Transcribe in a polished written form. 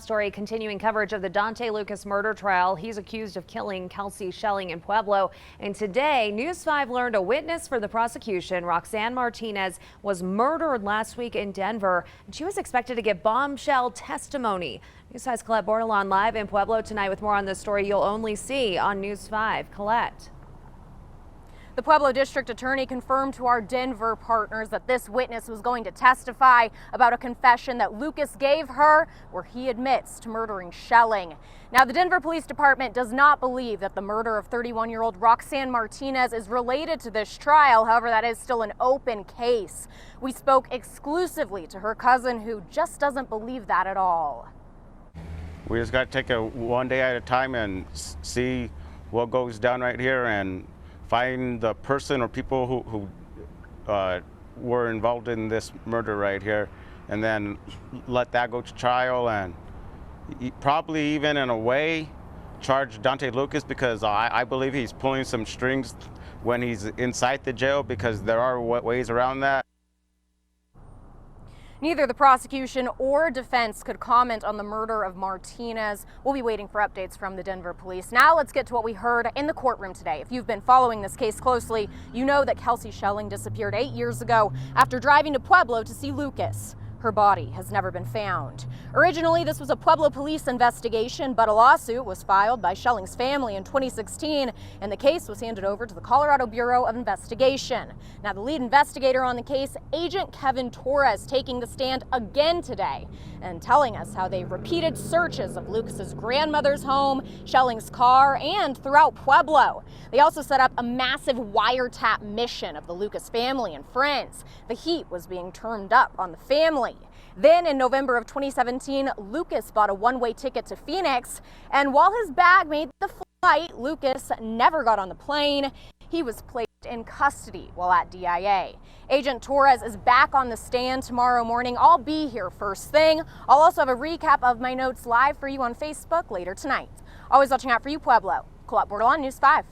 story, continuing coverage of the Dante Lucas murder trial. He's accused of killing Kelsey Schelling in Pueblo. And today, News 5 learned a witness for the prosecution, Roxanne Martinez, was murdered last week in Denver. And she was expected to give bombshell testimony. News 5's Colette Bordelon live in Pueblo tonight with more on this story you'll only see on News 5. Colette. The Pueblo District Attorney confirmed to our Denver partners that this witness was going to testify about a confession that Lucas gave her where he admits to murdering Schelling. Now, the Denver Police Department does not believe that the murder of 31-year-old Roxanne Martinez is related to this trial. However, that is still an open case. We spoke exclusively to her cousin, who just doesn't believe that at all. We just got to take it one day at a time and see what goes down right here and find the person or people who were involved in this murder right here, and then let that go to trial, and probably even in a way charge Dante Lucas, because I believe he's pulling some strings when he's inside the jail, because there are ways around that. Neither the prosecution or defense could comment on the murder of Martinez. We'll be waiting for updates from the Denver police. Now let's get to what we heard in the courtroom today. If you've been following this case closely, you know that Kelsey Schelling disappeared 8 years ago after driving to Pueblo to see Lucas. Her body has never been found. Originally, this was a Pueblo police investigation, but a lawsuit was filed by Schelling's family in 2016, and the case was handed over to the Colorado Bureau of Investigation. Now, the lead investigator on the case, Agent Kevin Torres, taking the stand again today and telling us how they repeated searches of Lucas's grandmother's home, Schelling's car, and throughout Pueblo. They also set up a massive wiretap mission of the Lucas family and friends. The heat was being turned up on the family. Then in November of 2017, Lucas bought a one-way ticket to Phoenix, and while his bag made the flight, Lucas never got on the plane. He was placed in custody while at DIA. Agent Torres is back on the stand tomorrow morning. I'll be here first thing. I'll also have a recap of my notes live for you on Facebook later tonight. Always watching out for you, Pueblo. Colette Bordelon, News 5.